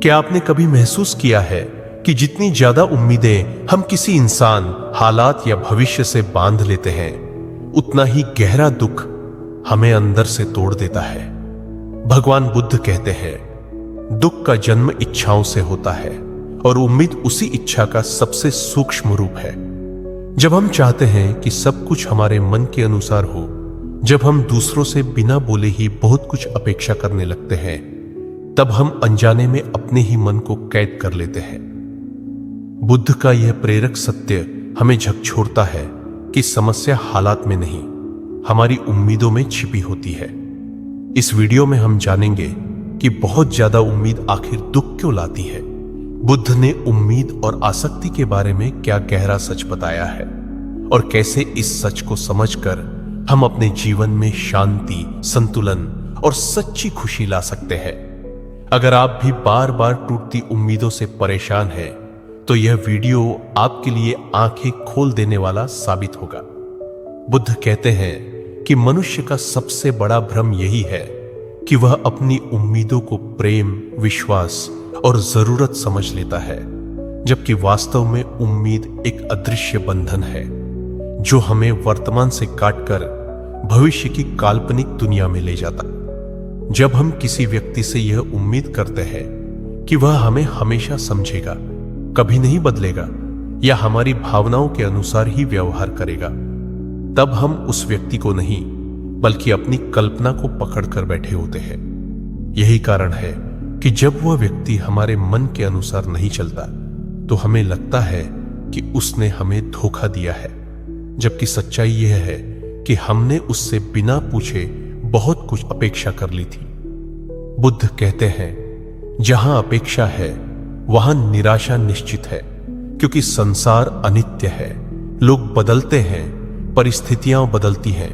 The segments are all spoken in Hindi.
क्या आपने कभी महसूस किया है कि जितनी ज्यादा उम्मीदें हम किसी इंसान, हालात या भविष्य से बांध लेते हैं, उतना ही गहरा दुख हमें अंदर से तोड़ देता है। भगवान बुद्ध कहते हैं, दुख का जन्म इच्छाओं से होता है और उम्मीद उसी इच्छा का सबसे सूक्ष्म रूप है। जब हम चाहते हैं कि सब कुछ हमारे मन के अनुसार हो, जब हम दूसरों से बिना बोले ही बहुत कुछ अपेक्षा करने लगते हैं, तब हम अनजाने में अपने ही मन को कैद कर लेते हैं। बुद्ध का यह प्रेरक सत्य हमें झकझोरता है कि समस्या हालात में नहीं, हमारी उम्मीदों में छिपी होती है। इस वीडियो में हम जानेंगे कि बहुत ज्यादा उम्मीद आखिर दुख क्यों लाती है, बुद्ध ने उम्मीद और आसक्ति के बारे में क्या गहरा सच बताया है और कैसे इस सच को समझकर हम अपने जीवन में शांति, संतुलन और सच्ची खुशी ला सकते हैं। अगर आप भी बार बार टूटती उम्मीदों से परेशान हैं, तो यह वीडियो आपके लिए आंखें खोल देने वाला साबित होगा। बुद्ध कहते हैं कि मनुष्य का सबसे बड़ा भ्रम यही है कि वह अपनी उम्मीदों को प्रेम, विश्वास और जरूरत समझ लेता है, जबकि वास्तव में उम्मीद एक अदृश्य बंधन है जो हमें वर्तमान से काटकर भविष्य की काल्पनिक दुनिया में ले जाता है। जब हम किसी व्यक्ति से यह उम्मीद करते हैं कि वह हमें हमेशा समझेगा, कभी नहीं बदलेगा या हमारी भावनाओं के अनुसार ही व्यवहार करेगा, तब हम उस व्यक्ति को नहीं बल्कि अपनी कल्पना को पकड़कर बैठे होते हैं। यही कारण है कि जब वह व्यक्ति हमारे मन के अनुसार नहीं चलता, तो हमें लगता है कि उसने हमें धोखा दिया है, जबकि सच्चाई यह है कि हमने उससे बिना पूछे बहुत कुछ अपेक्षा कर ली थी। बुद्ध कहते हैं, जहां अपेक्षा है वहां निराशा निश्चित है, क्योंकि संसार अनित्य है, लोग बदलते हैं, परिस्थितियां बदलती हैं,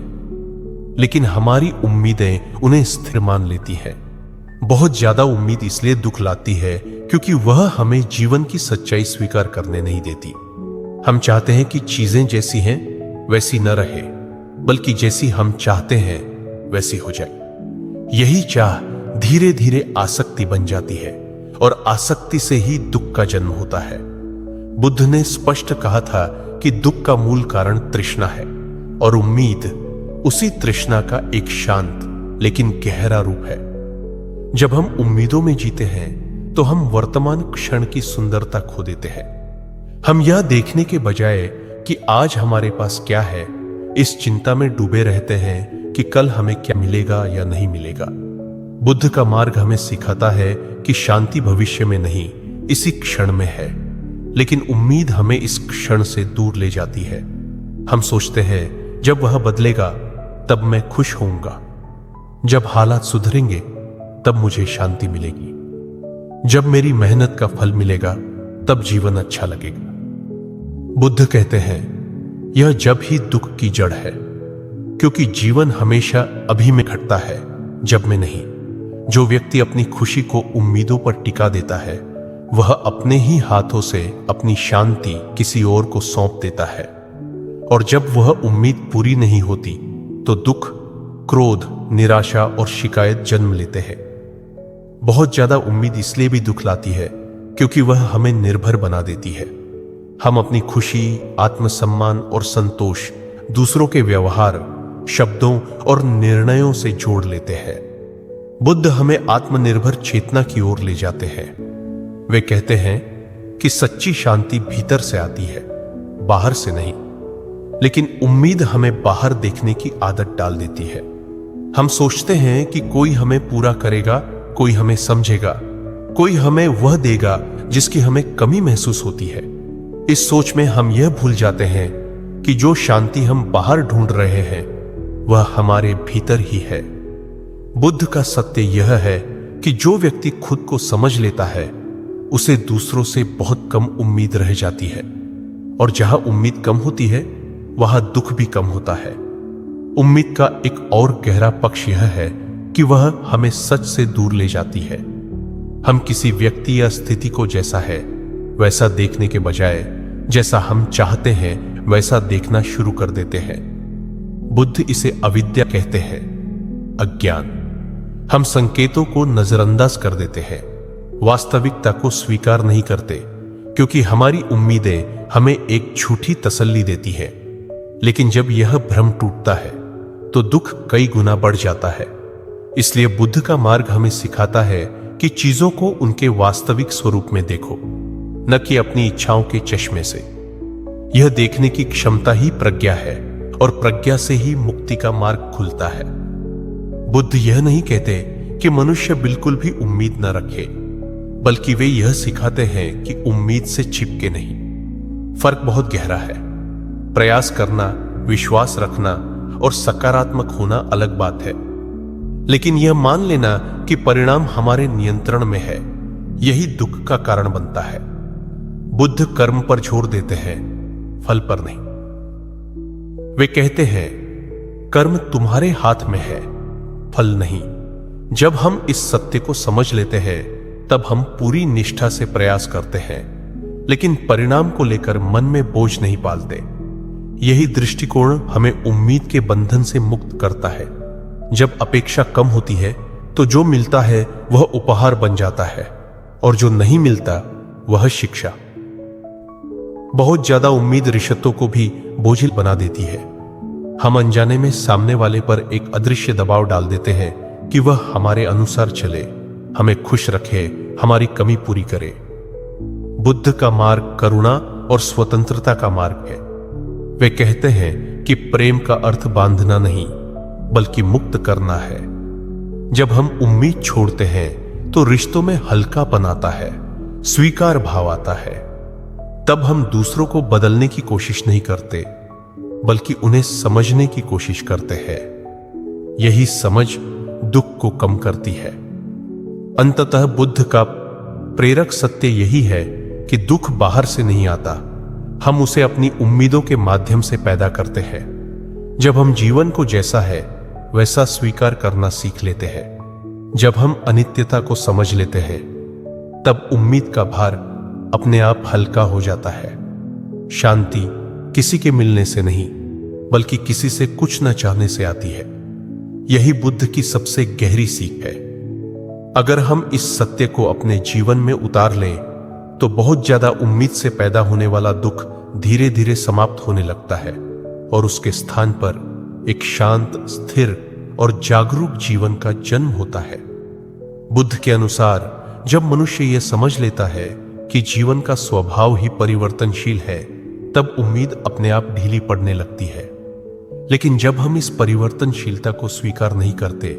लेकिन हमारी उम्मीदें उन्हें स्थिर मान लेती हैं। बहुत ज्यादा उम्मीद इसलिए दुख लाती है क्योंकि वह हमें जीवन की सच्चाई स्वीकार करने नहीं देती। हम चाहते हैं कि चीजें जैसी हैं वैसी न रहे, बल्कि जैसी हम चाहते हैं वैसी हो जाए। यही चाह धीरे धीरे आसक्ति बन जाती है और आसक्ति से ही दुख का जन्म होता है। बुद्ध ने स्पष्ट कहा था कि दुख का मूल कारण तृष्णा है और उम्मीद उसी तृष्णा का एक शांत लेकिन गहरा रूप है। जब हम उम्मीदों में जीते हैं तो हम वर्तमान क्षण की सुंदरता खो देते हैं। हम यह देखने के बजाय कि आज हमारे पास क्या है, इस चिंता में डूबे रहते हैं कि कल हमें क्या मिलेगा या नहीं मिलेगा। बुद्ध का मार्ग हमें सिखाता है कि शांति भविष्य में नहीं, इसी क्षण में है, लेकिन उम्मीद हमें इस क्षण से दूर ले जाती है। हम सोचते हैं जब वह बदलेगा तब मैं खुश होऊंगा, जब हालात सुधरेंगे तब मुझे शांति मिलेगी, जब मेरी मेहनत का फल मिलेगा तब जीवन अच्छा लगेगा। बुद्ध कहते हैं, यह जब ही दुख की जड़ है, क्योंकि जीवन हमेशा अभी में घटता है, जब में नहीं। जो व्यक्ति अपनी खुशी को उम्मीदों पर टिका देता है, वह अपने ही हाथों से अपनी शांति किसी और को सौंप देता है, और जब वह उम्मीद पूरी नहीं होती तो दुख, क्रोध, निराशा और शिकायत जन्म लेते हैं। बहुत ज्यादा उम्मीद इसलिए भी दुख लाती है क्योंकि वह हमें निर्भर बना देती है। हम अपनी खुशी, आत्मसम्मान और संतोष दूसरों के व्यवहार, शब्दों और निर्णयों से जोड़ लेते हैं। बुद्ध हमें आत्मनिर्भर चेतना की ओर ले जाते हैं। वे कहते हैं कि सच्ची शांति भीतर से आती है, बाहर से नहीं। लेकिन उम्मीद हमें बाहर देखने की आदत डाल देती है। हम सोचते हैं कि कोई हमें पूरा करेगा, कोई हमें समझेगा, कोई हमें वह देगा जिसकी हमें कमी महसूस होती है। इस सोच में हम यह भूल जाते हैं कि जो शांति हम बाहर ढूंढ रहे हैं वह हमारे भीतर ही है। बुद्ध का सत्य यह है कि जो व्यक्ति खुद को समझ लेता है, उसे दूसरों से बहुत कम उम्मीद रह जाती है, और जहां उम्मीद कम होती है वहां दुख भी कम होता है। उम्मीद का एक और गहरा पक्ष यह है कि वह हमें सच से दूर ले जाती है। हम किसी व्यक्ति या स्थिति को जैसा है वैसा देखने के बजाय जैसा हम चाहते हैं वैसा देखना शुरू कर देते हैं। बुद्ध इसे अविद्या कहते हैं, अज्ञान। हम संकेतों को नजरअंदाज कर देते हैं, वास्तविकता को स्वीकार नहीं करते, क्योंकि हमारी उम्मीदें हमें एक झूठी तसल्ली देती हैं। लेकिन जब यह भ्रम टूटता है तो दुख कई गुना बढ़ जाता है। इसलिए बुद्ध का मार्ग हमें सिखाता है कि चीजों को उनके वास्तविक स्वरूप में देखो, न कि अपनी इच्छाओं के चश्मे से। यह देखने की क्षमता ही प्रज्ञा है, और प्रज्ञा से ही मुक्ति का मार्ग खुलता है। बुद्ध यह नहीं कहते कि मनुष्य बिल्कुल भी उम्मीद न रखे, बल्कि वे यह सिखाते हैं कि उम्मीद से चिपके नहीं। फर्क बहुत गहरा है। प्रयास करना, विश्वास रखना और सकारात्मक होना अलग बात है, लेकिन यह मान लेना कि परिणाम हमारे नियंत्रण में है, यही दुख का कारण बनता है। बुद्ध कर्म पर जोर देते हैं, फल पर नहीं। वे कहते हैं, कर्म तुम्हारे हाथ में है, फल नहीं। जब हम इस सत्य को समझ लेते हैं, तब हम पूरी निष्ठा से प्रयास करते हैं, लेकिन परिणाम को लेकर मन में बोझ नहीं पालते। यही दृष्टिकोण हमें उम्मीद के बंधन से मुक्त करता है। जब अपेक्षा कम होती है तो जो मिलता है वह उपहार बन जाता है, और जो नहीं मिलता वह शिक्षा। बहुत ज्यादा उम्मीद रिश्तों को भी बोझिल बना देती है। हम अनजाने में सामने वाले पर एक अदृश्य दबाव डाल देते हैं कि वह हमारे अनुसार चले, हमें खुश रखे, हमारी कमी पूरी करे। बुद्ध का मार्ग करुणा और स्वतंत्रता का मार्ग है। वे कहते हैं कि प्रेम का अर्थ बांधना नहीं, बल्कि मुक्त करना है। जब हम उम्मीद छोड़ते हैं तो रिश्तों में हल्कापन आता है, स्वीकार भाव आता है। तब हम दूसरों को बदलने की कोशिश नहीं करते, बल्कि उन्हें समझने की कोशिश करते हैं। यही समझ दुख को कम करती है। अंततः बुद्ध का प्रेरक सत्य यही है कि दुख बाहर से नहीं आता, हम उसे अपनी उम्मीदों के माध्यम से पैदा करते हैं। जब हम जीवन को जैसा है वैसा स्वीकार करना सीख लेते हैं, जब हम अनित्यता को समझ लेते हैं, तब उम्मीद का भार अपने आप हल्का हो जाता है। शांति किसी के मिलने से नहीं, बल्कि किसी से कुछ न चाहने से आती है। यही बुद्ध की सबसे गहरी सीख है। अगर हम इस सत्य को अपने जीवन में उतार लें तो बहुत ज्यादा उम्मीद से पैदा होने वाला दुख धीरे धीरे समाप्त होने लगता है, और उसके स्थान पर एक शांत, स्थिर और जागरूक जीवन का जन्म होता है। बुद्ध के अनुसार जब मनुष्य यह समझ लेता है कि जीवन का स्वभाव ही परिवर्तनशील है, तब उम्मीद अपने आप ढीली पड़ने लगती है। लेकिन जब हम इस परिवर्तनशीलता को स्वीकार नहीं करते,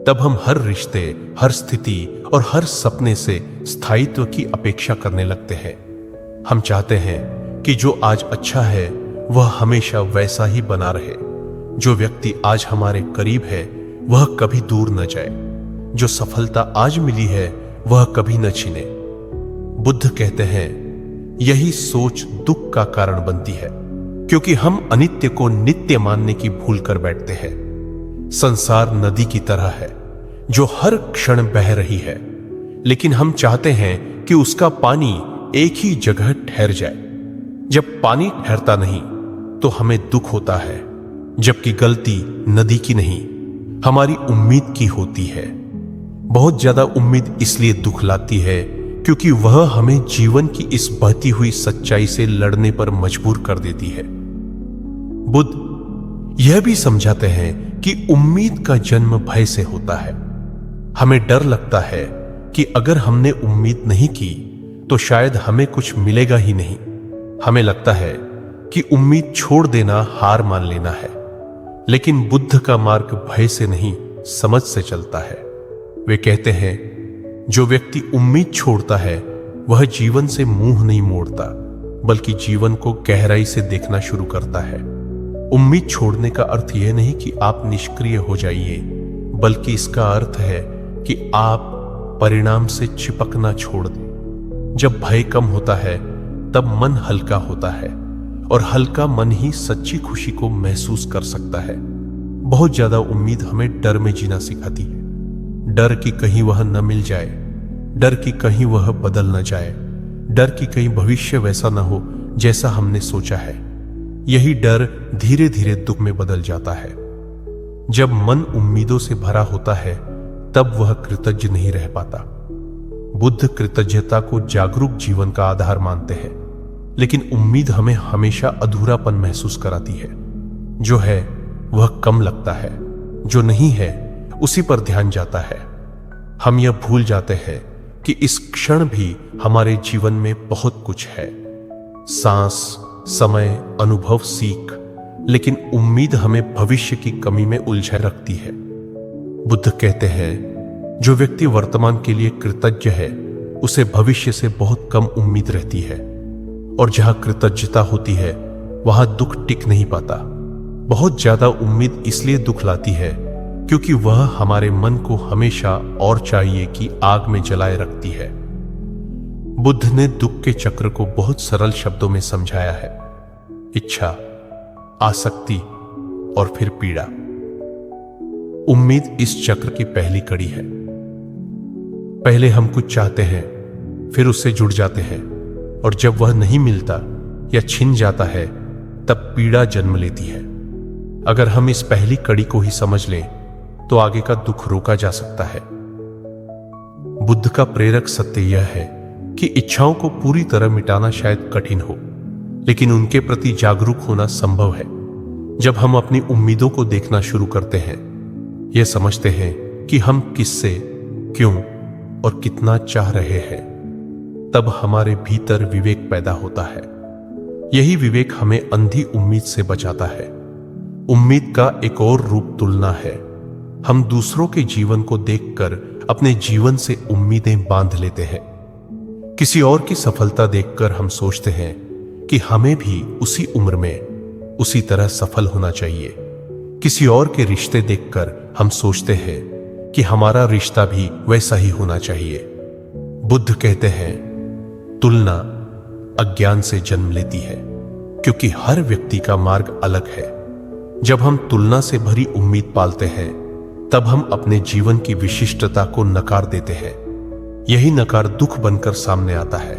तब हम हर रिश्ते, हर स्थिति और हर सपने से स्थायित्व की अपेक्षा करने लगते हैं। हम चाहते हैं कि जो आज अच्छा है वह हमेशा वैसा ही बना रहे। जो व्यक्ति आज हमारे करीब है वह कभी दूर न जाए। जो सफलता आज मिली है वह कभी न छिने। बुद्ध कहते हैं, यही सोच दुख का कारण बनती है, क्योंकि हम अनित्य को नित्य मानने की भूल कर बैठते हैं। संसार नदी की तरह है जो हर क्षण बह रही है, लेकिन हम चाहते हैं कि उसका पानी एक ही जगह ठहर जाए। जब पानी ठहरता नहीं तो हमें दुख होता है, जबकि गलती नदी की नहीं, हमारी उम्मीद की होती है। बहुत ज्यादा उम्मीद इसलिए दुख लाती है क्योंकि वह हमें जीवन की इस बहती हुई सच्चाई से लड़ने पर मजबूर कर देती है। बुद्ध यह भी समझाते हैं कि उम्मीद का जन्म भय से होता है। हमें डर लगता है कि अगर हमने उम्मीद नहीं की तो शायद हमें कुछ मिलेगा ही नहीं। हमें लगता है कि उम्मीद छोड़ देना हार मान लेना है। लेकिन बुद्ध का मार्ग भय से नहीं, समझ से चलता है। वे कहते हैं, जो व्यक्ति उम्मीद छोड़ता है वह जीवन से मुंह नहीं मोड़ता, बल्कि जीवन को गहराई से देखना शुरू करता है। उम्मीद छोड़ने का अर्थ यह नहीं कि आप निष्क्रिय हो जाइए, बल्कि इसका अर्थ है कि आप परिणाम से चिपकना छोड़ दें। जब भय कम होता है तब मन हल्का होता है, और हल्का मन ही सच्ची खुशी को महसूस कर सकता है। बहुत ज्यादा उम्मीद हमें डर में जीना सिखाती है। डर कि कहीं वह न मिल जाए, डर कि कहीं वह बदल न जाए, डर कि कहीं भविष्य वैसा न हो जैसा हमने सोचा है। यही डर धीरे धीरे दुख में बदल जाता है। जब मन उम्मीदों से भरा होता है तब वह कृतज्ञ नहीं रह पाता। बुद्ध कृतज्ञता को जागरूक जीवन का आधार मानते हैं, लेकिन उम्मीद हमें हमेशा अधूरापन महसूस कराती है। जो है वह कम लगता है, जो नहीं है उसी पर ध्यान जाता है। हम यह भूल जाते हैं कि इस क्षण भी हमारे जीवन में बहुत कुछ है, सांस, समय, अनुभव, सीख, लेकिन उम्मीद हमें भविष्य की कमी में उलझाए रखती है। बुद्ध कहते हैं, जो व्यक्ति वर्तमान के लिए कृतज्ञ है उसे भविष्य से बहुत कम उम्मीद रहती है, और जहां कृतज्ञता होती है वहां दुख टिक नहीं पाता। बहुत ज्यादा उम्मीद इसलिए दुख लाती है क्योंकि वह हमारे मन को हमेशा और चाहिए की आग में जलाए रखती है। बुद्ध ने दुख के चक्र को बहुत सरल शब्दों में समझाया है, इच्छा, आसक्ति और फिर पीड़ा। उम्मीद इस चक्र की पहली कड़ी है। पहले हम कुछ चाहते हैं, फिर उससे जुड़ जाते हैं, और जब वह नहीं मिलता या छिन जाता है तब पीड़ा जन्म लेती है। अगर हम इस पहली कड़ी को ही समझ लें तो आगे का दुख रोका जा सकता है। बुद्ध का प्रेरक सत्य यह है कि इच्छाओं को पूरी तरह मिटाना शायद कठिन हो, लेकिन उनके प्रति जागरूक होना संभव है। जब हम अपनी उम्मीदों को देखना शुरू करते हैं, यह समझते हैं कि हम किससे, क्यों और कितना चाह रहे हैं, तब हमारे भीतर विवेक पैदा होता है। यही विवेक हमें अंधी उम्मीद से बचाता है। उम्मीद का एक और रूप तुलना है। हम दूसरों के जीवन को देखकर अपने जीवन से उम्मीदें बांध लेते हैं। किसी और की सफलता देखकर हम सोचते हैं कि हमें भी उसी उम्र में उसी तरह सफल होना चाहिए। किसी और के रिश्ते देखकर हम सोचते हैं कि हमारा रिश्ता भी वैसा ही होना चाहिए। बुद्ध कहते हैं, तुलना अज्ञान से जन्म लेती है, क्योंकि हर व्यक्ति का मार्ग अलग है। जब हम तुलना से भरी उम्मीद पालते हैं, तब हम अपने जीवन की विशिष्टता को नकार देते हैं। यही नकार दुख बनकर सामने आता है।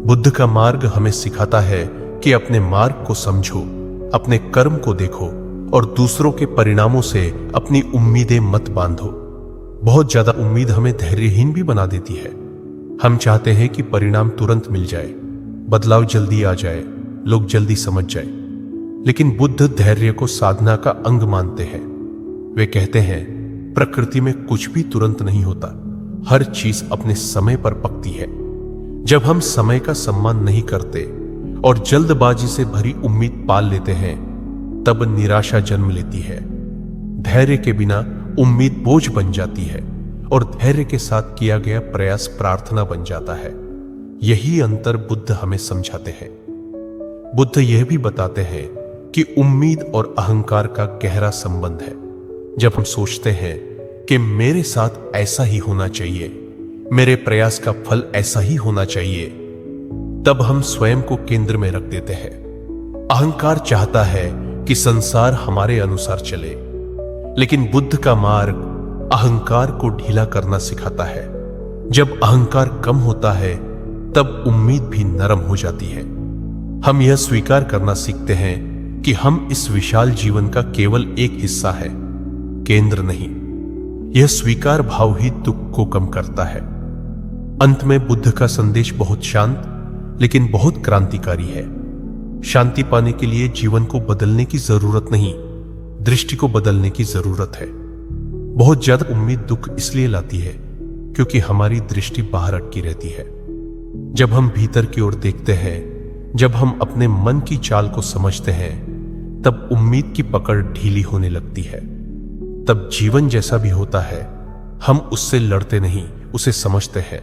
बुद्ध का मार्ग हमें सिखाता है कि अपने मार्ग को समझो, अपने कर्म को देखो और दूसरों के परिणामों से अपनी उम्मीदें मत बांधो। बहुत ज्यादा उम्मीद हमें धैर्यहीन भी बना देती है। हम चाहते हैं कि परिणाम तुरंत मिल जाए, बदलाव जल्दी आ जाए, लोग जल्दी समझ जाए। लेकिन बुद्ध धैर्य को साधना का अंग मानते हैं। वे कहते हैं, प्रकृति में कुछ भी तुरंत नहीं होता, हर चीज अपने समय पर पकती है। जब हम समय का सम्मान नहीं करते और जल्दबाजी से भरी उम्मीद पाल लेते हैं, तब निराशा जन्म लेती है। धैर्य के बिना उम्मीद बोझ बन जाती है और धैर्य के साथ किया गया प्रयास प्रार्थना बन जाता है। यही अंतर बुद्ध हमें समझाते हैं। बुद्ध यह भी बताते हैं कि उम्मीद और अहंकार का गहरा संबंध है। जब हम सोचते हैं कि मेरे साथ ऐसा ही होना चाहिए, मेरे प्रयास का फल ऐसा ही होना चाहिए, तब हम स्वयं को केंद्र में रख देते हैं। अहंकार चाहता है कि संसार हमारे अनुसार चले, लेकिन बुद्ध का मार्ग अहंकार को ढीला करना सिखाता है। जब अहंकार कम होता है, तब उम्मीद भी नरम हो जाती है। हम यह स्वीकार करना सीखते हैं कि हम इस विशाल जीवन का केवल एक हिस्सा है, केंद्र नहीं। यह स्वीकार भाव ही दुख को कम करता है। अंत में बुद्ध का संदेश बहुत शांत लेकिन बहुत क्रांतिकारी है। शांति पाने के लिए जीवन को बदलने की जरूरत नहीं, दृष्टि को बदलने की जरूरत है। बहुत ज्यादा उम्मीद दुख इसलिए लाती है क्योंकि हमारी दृष्टि बाहर अटकी रहती है। जब हम भीतर की ओर देखते हैं, जब हम अपने मन की चाल को समझते हैं, तब उम्मीद की पकड़ ढीली होने लगती है। तब जीवन जैसा भी होता है, हम उससे लड़ते नहीं, उसे समझते हैं,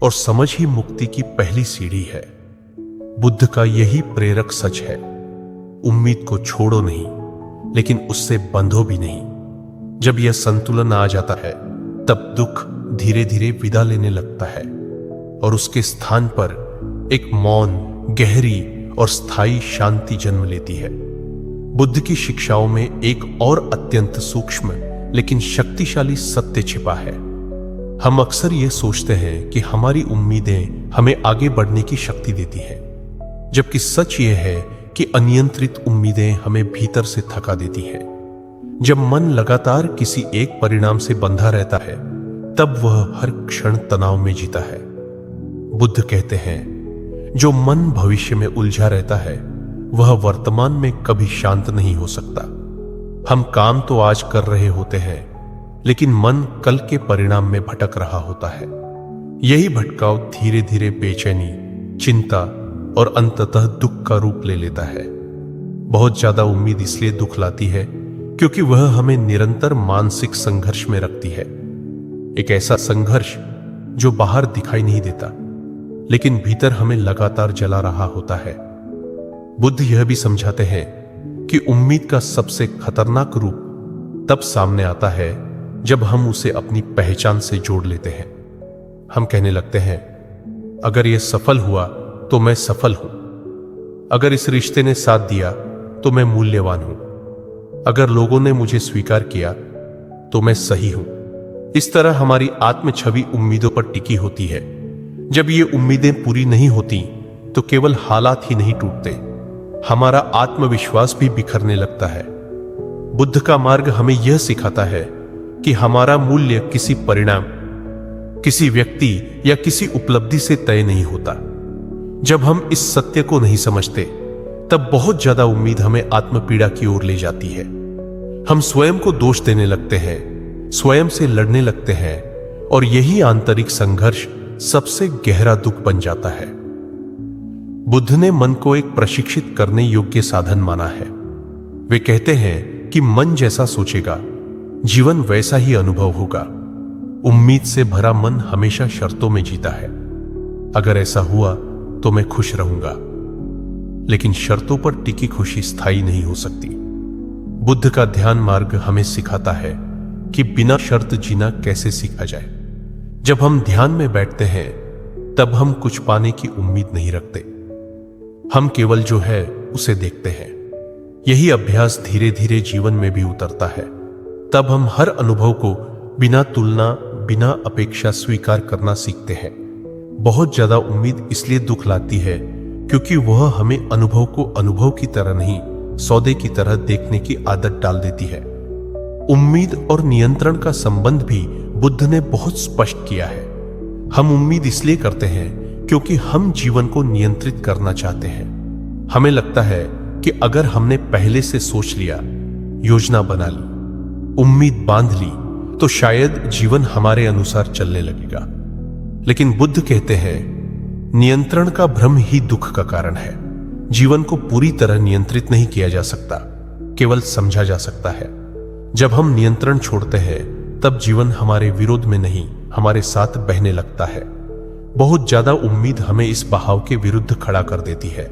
और समझ ही मुक्ति की पहली सीढ़ी है। बुद्ध का यही प्रेरक सच है। उम्मीद को छोड़ो नहीं, लेकिन उससे बंधो भी नहीं। जब यह संतुलन आ जाता है, तब दुख धीरे धीरे विदा लेने लगता है और उसके स्थान पर एक मौन, गहरी और स्थायी शांति जन्म लेती है। बुद्ध की शिक्षाओं में एक और अत्यंत सूक्ष्म लेकिन शक्तिशाली सत्य छिपा है। हम अक्सर यह सोचते हैं कि हमारी उम्मीदें हमें आगे बढ़ने की शक्ति देती हैं, जबकि सच यह है कि अनियंत्रित उम्मीदें हमें भीतर से थका देती हैं। जब मन लगातार किसी एक परिणाम से बंधा रहता है, तब वह हर क्षण तनाव में जीता है। बुद्ध कहते हैं, जो मन भविष्य में उलझा रहता है वह वर्तमान में कभी शांत नहीं हो सकता। हम काम तो आज कर रहे होते हैं, लेकिन मन कल के परिणाम में भटक रहा होता है। यही भटकाव धीरे धीरे बेचैनी, चिंता और अंततः दुख का रूप ले लेता है। बहुत ज्यादा उम्मीद इसलिए दुख लाती है क्योंकि वह हमें निरंतर मानसिक संघर्ष में रखती है। एक ऐसा संघर्ष जो बाहर दिखाई नहीं देता, लेकिन भीतर हमें लगातार जला रहा होता है। बुद्ध यह भी समझाते हैं कि उम्मीद का सबसे खतरनाक रूप तब सामने आता है जब हम उसे अपनी पहचान से जोड़ लेते हैं। हम कहने लगते हैं, अगर यह सफल हुआ तो मैं सफल हूं, अगर इस रिश्ते ने साथ दिया तो मैं मूल्यवान हूं, अगर लोगों ने मुझे स्वीकार किया तो मैं सही हूं। इस तरह हमारी आत्म छवि उम्मीदों पर टिकी होती है। जब ये उम्मीदें पूरी नहीं होती तो केवल हालात ही नहीं टूटते, हमारा आत्मविश्वास भी बिखरने लगता है। बुद्ध का मार्ग हमें यह सिखाता है कि हमारा मूल्य किसी परिणाम, किसी व्यक्ति या किसी उपलब्धि से तय नहीं होता। जब हम इस सत्य को नहीं समझते तब बहुत ज्यादा उम्मीद हमें आत्मपीड़ा की ओर ले जाती है। हम स्वयं को दोष देने लगते हैं, स्वयं से लड़ने लगते हैं, और यही आंतरिक संघर्ष सबसे गहरा दुख बन जाता है। बुद्ध ने मन को एक प्रशिक्षित करने योग्य साधन माना है। वे कहते हैं कि मन जैसा सोचेगा, जीवन वैसा ही अनुभव होगा। उम्मीद से भरा मन हमेशा शर्तों में जीता है। अगर ऐसा हुआ तो मैं खुश रहूंगा, लेकिन शर्तों पर टिकी खुशी स्थायी नहीं हो सकती। बुद्ध का ध्यान मार्ग हमें सिखाता है कि बिना शर्त जीना कैसे सीखा जाए। जब हम ध्यान में बैठते हैं तब हम कुछ पाने की उम्मीद नहीं रखते, हम केवल जो है उसे देखते हैं। यही अभ्यास धीरे धीरे जीवन में भी उतरता है। तब हम हर अनुभव को बिना तुलना, बिना अपेक्षा स्वीकार करना सीखते हैं। बहुत ज्यादा उम्मीद इसलिए दुख लाती है क्योंकि वह हमें अनुभव को अनुभव की तरह नहीं, सौदे की तरह देखने की आदत डाल देती है। उम्मीद और नियंत्रण का संबंध भी बुद्ध ने बहुत स्पष्ट किया है। हम उम्मीद इसलिए करते हैं क्योंकि हम जीवन को नियंत्रित करना चाहते हैं। हमें लगता है कि अगर हमने पहले से सोच लिया, योजना बना ली, उम्मीद बांध ली, तो शायद जीवन हमारे अनुसार चलने लगेगा। लेकिन बुद्ध कहते हैं, नियंत्रण का भ्रम ही दुख का कारण है। जीवन को पूरी तरह नियंत्रित नहीं किया जा सकता, केवल समझा जा सकता है। जब हम नियंत्रण छोड़ते हैं तब जीवन हमारे विरोध में नहीं, हमारे साथ बहने लगता है। बहुत ज्यादा उम्मीद हमें इस बहाव के विरुद्ध खड़ा कर देती है,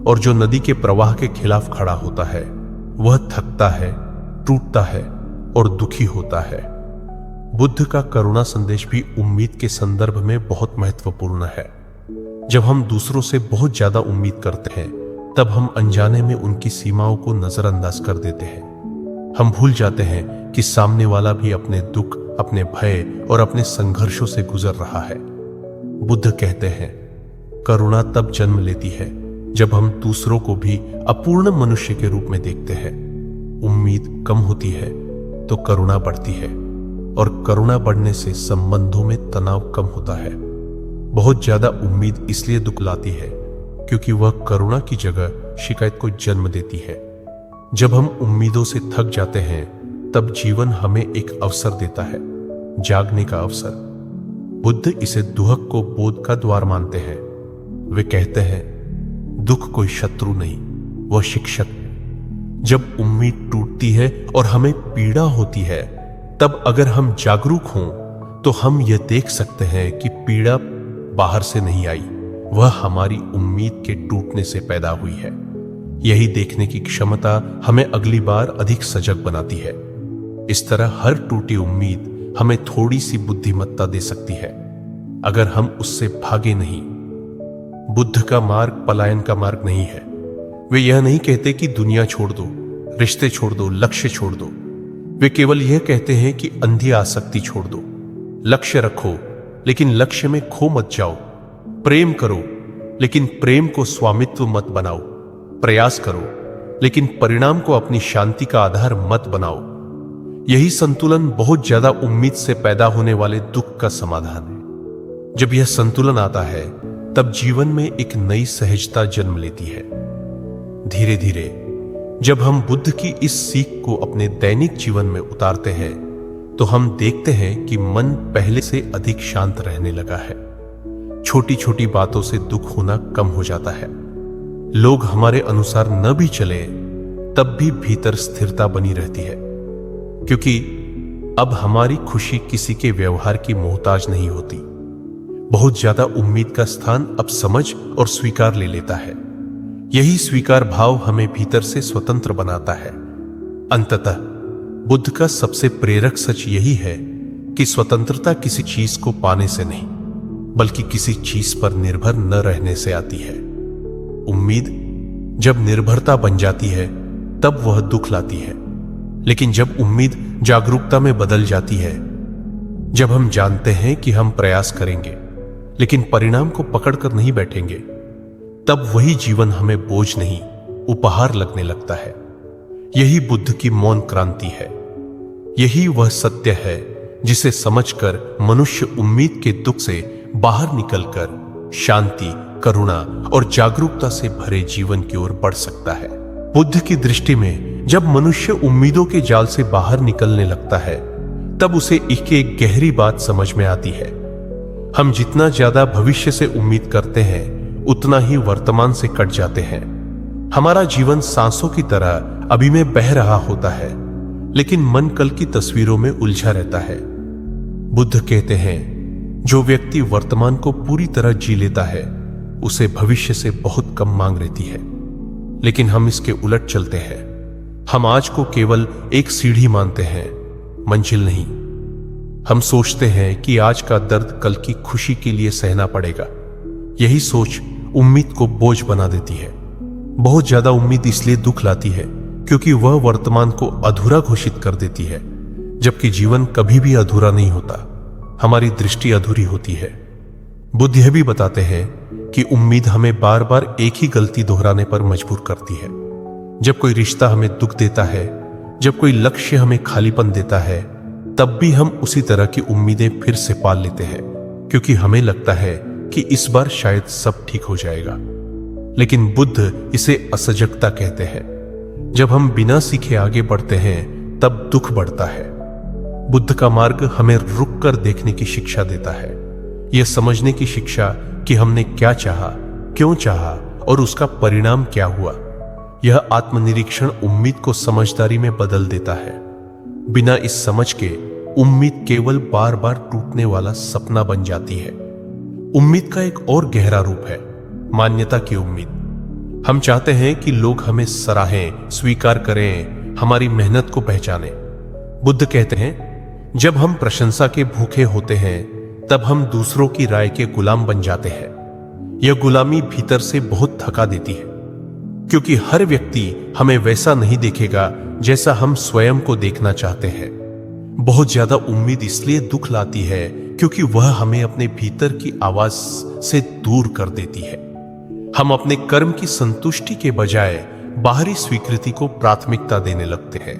और जो नदी के प्रवाह के खिलाफ खड़ा होता है वह थकता है, टूटता है और दुखी होता है। बुद्ध का करुणा संदेश भी उम्मीद के संदर्भ में बहुत महत्वपूर्ण है। जब हम दूसरों से बहुत ज्यादा उम्मीद करते हैं तब हम अनजाने में उनकी सीमाओं को नजरअंदाज कर देते हैं। हम भूल जाते हैं कि सामने वाला भी अपने दुख, अपने भय और अपने संघर्षों से गुजर रहा है। बुद्ध कहते हैं, करुणा तब जन्म लेती है जब हम दूसरों को भी अपूर्ण मनुष्य के रूप में देखते हैं। उम्मीद कम होती है तो करुणा बढ़ती है, और करुणा बढ़ने से संबंधों में तनाव कम होता है। बहुत ज्यादा उम्मीद इसलिए दुख लाती है क्योंकि वह करुणा की जगह शिकायत को जन्म देती है। जब हम उम्मीदों से थक जाते हैं तब जीवन हमें एक अवसर देता है, जागने का अवसर। बुद्ध इसे दुहक को बोध का द्वार मानते हैं। वे कहते हैं, दुख कोई शत्रु नहीं, वह शिक्षक। जब उम्मीद टूटती है और हमें पीड़ा होती है तब अगर हम जागरूक हों तो हम यह देख सकते हैं कि पीड़ा बाहर से नहीं आई, वह हमारी उम्मीद के टूटने से पैदा हुई है। यही देखने की क्षमता हमें अगली बार अधिक सजग बनाती है। इस तरह हर टूटी उम्मीद हमें थोड़ी सी बुद्धिमत्ता दे सकती है, अगर हम उससे भागे नहीं। बुद्ध का मार्ग पलायन का मार्ग नहीं है। वे यह नहीं कहते कि दुनिया छोड़ दो, रिश्ते छोड़ दो, लक्ष्य छोड़ दो। वे केवल यह कहते हैं कि अंधी आसक्ति छोड़ दो। लक्ष्य रखो लेकिन लक्ष्य में खो मत जाओ। प्रेम करो लेकिन प्रेम को स्वामित्व मत बनाओ। प्रयास करो लेकिन परिणाम को अपनी शांति का आधार मत बनाओ। यही संतुलन बहुत ज्यादा उम्मीद से पैदा होने वाले दुख का समाधान है। जब यह संतुलन आता है तब जीवन में एक नई सहजता जन्म लेती है। धीरे धीरे जब हम बुद्ध की इस सीख को अपने दैनिक जीवन में उतारते हैं तो हम देखते हैं कि मन पहले से अधिक शांत रहने लगा है। छोटी छोटी बातों से दुख होना कम हो जाता है। लोग हमारे अनुसार न भी चले तब भी भीतर स्थिरता बनी रहती है, क्योंकि अब हमारी खुशी किसी के व्यवहार की मोहताज नहीं होती। बहुत ज्यादा उम्मीद का स्थान अब समझ और स्वीकार ले लेता है। यही स्वीकार भाव हमें भीतर से स्वतंत्र बनाता है। अंततः बुद्ध का सबसे प्रेरक सच यही है कि स्वतंत्रता किसी चीज को पाने से नहीं, बल्कि किसी चीज पर निर्भर न रहने से आती है। उम्मीद जब निर्भरता बन जाती है तब वह दुख लाती है, लेकिन जब उम्मीद जागरूकता में बदल जाती है, जब हम जानते हैं कि हम प्रयास करेंगे लेकिन परिणाम को पकड़कर नहीं बैठेंगे, तब वही जीवन हमें बोझ नहीं उपहार लगने लगता है। यही बुद्ध की मौन क्रांति है। यही वह सत्य है जिसे समझकर मनुष्य उम्मीद के दुख से बाहर निकलकर शांति, करुणा और जागरूकता से भरे जीवन की ओर बढ़ सकता है। बुद्ध की दृष्टि में जब मनुष्य उम्मीदों के जाल से बाहर निकलने लगता है तब उसे एक गहरी बात समझ में आती है। हम जितना ज्यादा भविष्य से उम्मीद करते हैं उतना ही वर्तमान से कट जाते हैं। हमारा जीवन सांसों की तरह अभी में बह रहा होता है, लेकिन मन कल की तस्वीरों में उलझा रहता है। बुद्ध कहते हैं, जो व्यक्ति वर्तमान को पूरी तरह जी लेता है उसे भविष्य से बहुत कम मांग रहती है। लेकिन हम इसके उलट चलते हैं। हम आज को केवल एक सीढ़ी मानते हैं, मंजिल नहीं। हम सोचते हैं कि आज का दर्द कल की खुशी के लिए सहना पड़ेगा। यही सोच उम्मीद को बोझ बना देती है। बहुत ज्यादा उम्मीद इसलिए दुख लाती है क्योंकि वह वर्तमान को अधूरा घोषित कर देती है, जबकि जीवन कभी भी अधूरा नहीं होता। हमारी दृष्टि अधूरी होती है। बुद्ध यह भी बताते हैं कि उम्मीद हमें बार बार एक ही गलती दोहराने पर मजबूर करती है। जब कोई रिश्ता हमें दुख देता है, जब कोई लक्ष्य हमें खालीपन देता है, तब भी हम उसी तरह की उम्मीदें फिर से पाल लेते हैं, क्योंकि हमें लगता है कि इस बार शायद सब ठीक हो जाएगा। लेकिन बुद्ध इसे असजगता कहते हैं। जब हम बिना सीखे आगे बढ़ते हैं तब दुख बढ़ता है। बुद्ध का मार्ग हमें रुक कर देखने की शिक्षा देता है। यह समझने की शिक्षा कि हमने क्या चाहा, क्यों चाहा और उसका परिणाम क्या हुआ। यह आत्मनिरीक्षण उम्मीद को समझदारी में बदल देता है। बिना इस समझ के उम्मीद केवल बार बार टूटने वाला सपना बन जाती है। उम्मीद का एक और गहरा रूप है मान्यता की उम्मीद। हम चाहते हैं कि लोग हमें सराहें, स्वीकार करें, हमारी मेहनत को पहचानें। बुद्ध कहते हैं, जब हम प्रशंसा के भूखे होते हैं तब हम दूसरों की राय के गुलाम बन जाते हैं। यह गुलामी भीतर से बहुत थका देती है, क्योंकि हर व्यक्ति हमें वैसा नहीं देखेगा जैसा हम स्वयं को देखना चाहते हैं। बहुत ज्यादा उम्मीद इसलिए दुख लाती है क्योंकि वह हमें अपने भीतर की आवाज से दूर कर देती है। हम अपने कर्म की संतुष्टि के बजाय बाहरी स्वीकृति को प्राथमिकता देने लगते हैं।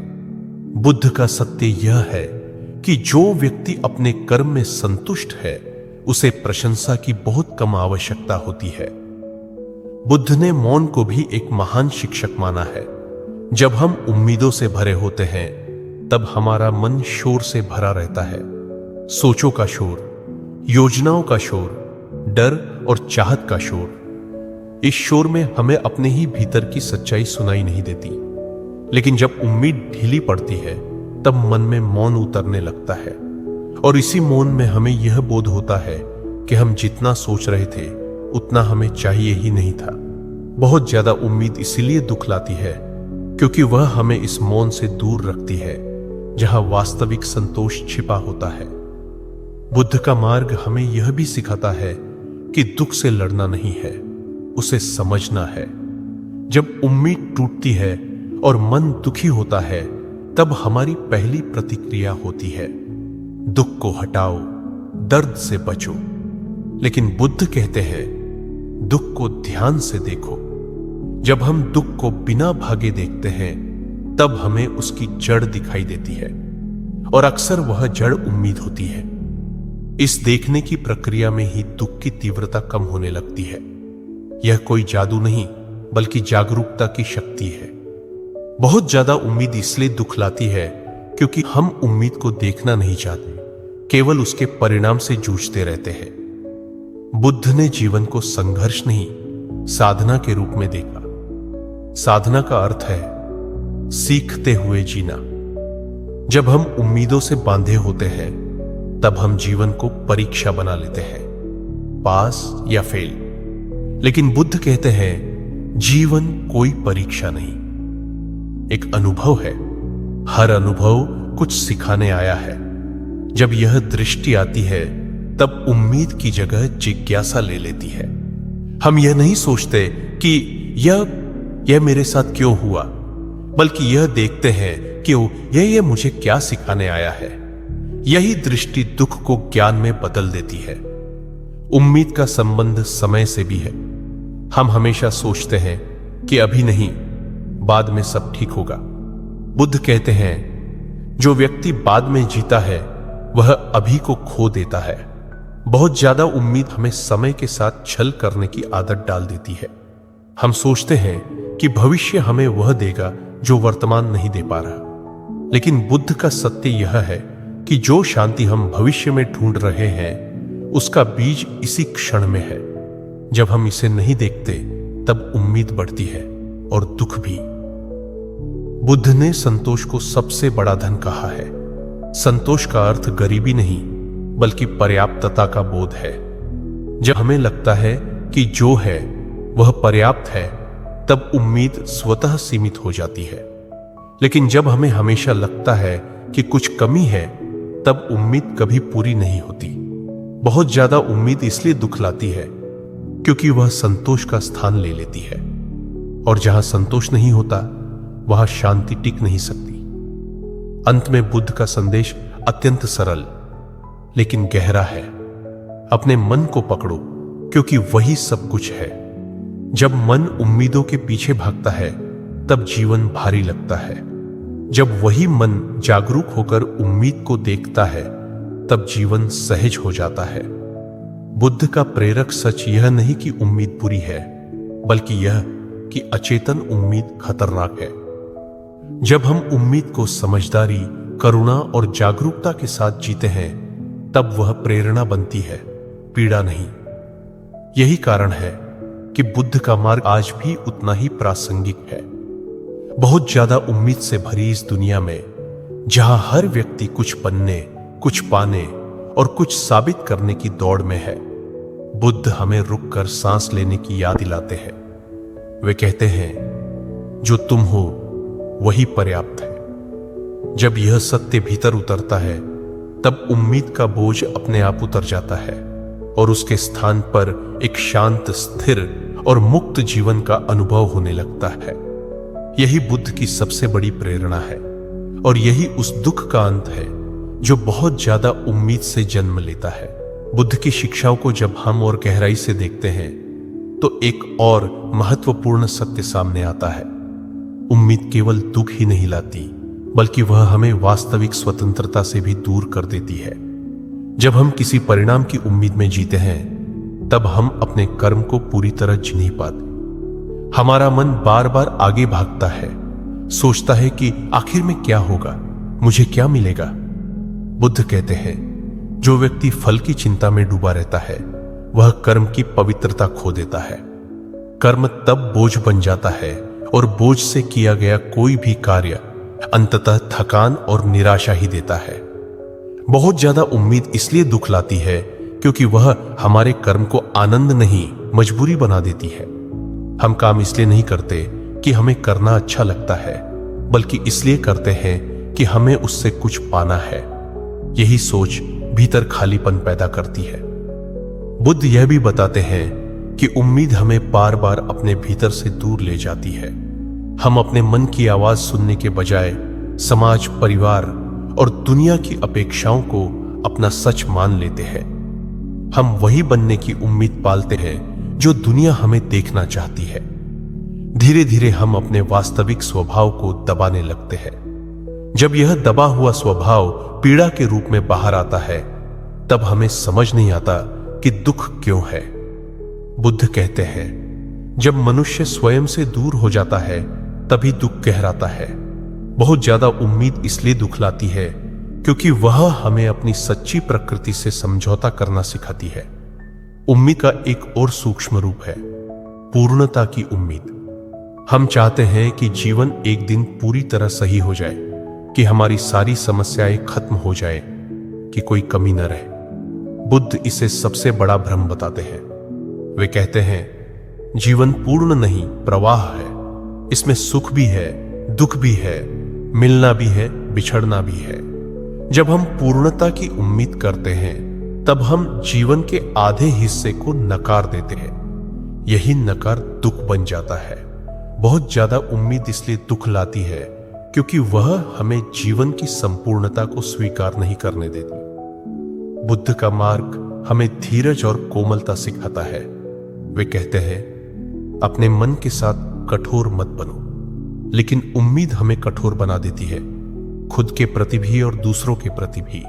बुद्ध का सत्य यह है कि जो व्यक्ति अपने कर्म में संतुष्ट है उसे प्रशंसा की बहुत कम आवश्यकता होती है। बुद्ध ने मौन को भी एक महान शिक्षक माना है। जब हम उम्मीदों से भरे होते हैं तब हमारा मन शोर से भरा रहता है। सोचों का शोर, योजनाओं का शोर, डर और चाहत का शोर। इस शोर में हमें अपने ही भीतर की सच्चाई सुनाई नहीं देती। लेकिन जब उम्मीद ढीली पड़ती है तब मन में मौन उतरने लगता है, और इसी मौन में हमें यह बोध होता है कि हम जितना सोच रहे थे उतना हमें चाहिए ही नहीं था। बहुत ज्यादा उम्मीद इसीलिए दुख लाती है क्योंकि वह हमें इस मौन से दूर रखती है जहां वास्तविक संतोष छिपा होता है। बुद्ध का मार्ग हमें यह भी सिखाता है कि दुख से लड़ना नहीं है, उसे समझना है। जब उम्मीद टूटती है और मन दुखी होता है तब हमारी पहली प्रतिक्रिया होती है, दुख को हटाओ, दर्द से बचो। लेकिन बुद्ध कहते हैं, दुख को ध्यान से देखो। जब हम दुख को बिना भागे देखते हैं तब हमें उसकी जड़ दिखाई देती है। और अक्सर वह जड़ उम्मीद होती है। इस देखने की प्रक्रिया में ही दुख की तीव्रता कम होने लगती है। यह कोई जादू नहीं, बल्कि जागरूकता की शक्ति है। बहुत ज्यादा उम्मीद इसलिए दुख लाती है क्योंकि हम उम्मीद को देखना नहीं चाहते, केवल उसके परिणाम से जूझते रहते हैं। बुद्ध ने जीवन को संघर्ष नहीं, साधना के रूप में देखा। साधना का अर्थ है सीखते हुए जीना। जब हम उम्मीदों से बांधे होते हैं, तब हम जीवन को परीक्षा बना लेते हैं, पास या फेल। लेकिन बुद्ध कहते हैं जीवन कोई परीक्षा नहीं, एक अनुभव है। हर अनुभव कुछ सिखाने आया है। जब यह दृष्टि आती है, तब उम्मीद की जगह जिज्ञासा ले लेती है। हम यह नहीं सोचते कि यह मेरे साथ क्यों हुआ, बल्कि यह देखते हैं कि यह मुझे क्या सिखाने आया है। यही दृष्टि दुख को ज्ञान में बदल देती है। उम्मीद का संबंध समय से भी है। हम हमेशा सोचते हैं कि अभी नहीं, बाद में सब ठीक होगा। बुद्ध कहते हैं जो व्यक्ति बाद में जीता है, वह अभी को खो देता है। बहुत ज्यादा उम्मीद हमें समय के साथ छल करने की आदत डाल देती है। हम सोचते हैं कि भविष्य हमें वह देगा जो वर्तमान नहीं दे पा रहा। लेकिन बुद्ध का सत्य यह है कि जो शांति हम भविष्य में ढूंढ रहे हैं, उसका बीज इसी क्षण में है। जब हम इसे नहीं देखते, तब उम्मीद बढ़ती है और दुख भी। बुद्ध ने संतोष को सबसे बड़ा धन कहा है। संतोष का अर्थ गरीबी नहीं, बल्कि पर्याप्तता का बोध है। जब हमें लगता है कि जो है वह पर्याप्त है, तब उम्मीद स्वतः सीमित हो जाती है। लेकिन जब हमें हमेशा लगता है कि कुछ कमी है, तब उम्मीद कभी पूरी नहीं होती। बहुत ज्यादा उम्मीद इसलिए दुख लाती है क्योंकि वह संतोष का स्थान ले लेती है, और जहां संतोष नहीं होता, वहां शांति टिक नहीं सकती। अंत में बुद्ध का संदेश अत्यंत सरल लेकिन गहरा है। अपने मन को पकड़ो, क्योंकि वही सब कुछ है। जब मन उम्मीदों के पीछे भागता है, तब जीवन भारी लगता है। जब वही मन जागरूक होकर उम्मीद को देखता है, तब जीवन सहज हो जाता है। बुद्ध का प्रेरक सच यह नहीं कि उम्मीद बुरी है, बल्कि यह कि अचेतन उम्मीद खतरनाक है। जब हम उम्मीद को समझदारी, करुणा और जागरूकता के साथ जीते हैं, तब वह प्रेरणा बनती है, पीड़ा नहीं। यही कारण है कि बुद्ध का मार्ग आज भी उतना ही प्रासंगिक है। बहुत ज्यादा उम्मीद से भरी इस दुनिया में, जहां हर व्यक्ति कुछ बनने, कुछ पाने और कुछ साबित करने की दौड़ में है, बुद्ध हमें रुककर सांस लेने की याद दिलाते हैं। वे कहते हैं जो तुम हो वही पर्याप्त है। जब यह सत्य भीतर उतरता है, तब उम्मीद का बोझ अपने आप उतर जाता है और उसके स्थान पर एक शांत, स्थिर और मुक्त जीवन का अनुभव होने लगता है। यही बुद्ध की सबसे बड़ी प्रेरणा है, और यही उस दुख का अंत है जो बहुत ज्यादा उम्मीद से जन्म लेता है। बुद्ध की शिक्षाओं को जब हम और गहराई से देखते हैं, तो एक और महत्वपूर्ण सत्य सामने आता है। उम्मीद केवल दुख ही नहीं लाती, बल्कि वह हमें वास्तविक स्वतंत्रता से भी दूर कर देती है। जब हम किसी परिणाम की उम्मीद में जीते हैं, तब हम अपने कर्म को पूरी तरह जी नहीं पाते। हमारा मन बार बार आगे भागता है, सोचता है कि आखिर में क्या होगा, मुझे क्या मिलेगा। बुद्ध कहते हैं जो व्यक्ति फल की चिंता में डूबा रहता है, वह कर्म की पवित्रता खो देता है। कर्म तब बोझ बन जाता है, और बोझ से किया गया कोई भी कार्य अंततः थकान और निराशा ही देता है। बहुत ज्यादा उम्मीद इसलिए दुख लाती है क्योंकि वह हमारे कर्म को आनंद नहीं, मजबूरी बना देती है। हम काम इसलिए नहीं करते कि हमें करना अच्छा लगता है, बल्कि इसलिए करते हैं कि हमें उससे कुछ पाना है। यही सोच भीतर खालीपन पैदा करती है। बुद्ध यह भी बताते हैं कि उम्मीद हमें बार बार अपने भीतर से दूर ले जाती है। हम अपने मन की आवाज सुनने के बजाय समाज, परिवार और दुनिया की अपेक्षाओं को अपना सच मान लेते हैं। हम वही बनने की उम्मीद पालते हैं जो दुनिया हमें देखना चाहती है। धीरे धीरे हम अपने वास्तविक स्वभाव को दबाने लगते हैं। जब यह दबा हुआ स्वभाव पीड़ा के रूप में बाहर आता है, तब हमें समझ नहीं आता कि दुख क्यों है। बुद्ध कहते हैं, जब मनुष्य स्वयं से दूर हो जाता है तभी दुख गहराता है। बहुत ज्यादा उम्मीद इसलिए दुख लाती है क्योंकि वह हमें अपनी सच्ची प्रकृति से समझौता करना सिखाती है। उम्मीद का एक और सूक्ष्म रूप है पूर्णता की उम्मीद। हम चाहते हैं कि जीवन एक दिन पूरी तरह सही हो जाए, कि हमारी सारी समस्याएं खत्म हो जाए, कि कोई कमी न रहे। बुद्ध इसे सबसे बड़ा भ्रम बताते हैं। वे कहते हैं, जीवन पूर्ण नहीं, प्रवाह है। इसमें सुख भी है, दुख भी है, मिलना भी है, बिछड़ना भी है। जब हम पूर्णता की उम्मीद करते हैं तब हम जीवन के आधे हिस्से को नकार देते हैं। यही नकार दुख बन जाता है। बहुत ज्यादा उम्मीद इसलिए दुख लाती है क्योंकि वह हमें जीवन की संपूर्णता को स्वीकार नहीं करने देती। बुद्ध का मार्ग हमें धीरज और कोमलता सिखाता है। वे कहते हैं, अपने मन के साथ कठोर मत बनो, लेकिन उम्मीद हमें कठोर बना देती है, खुद के प्रति भी और दूसरों के प्रति भी।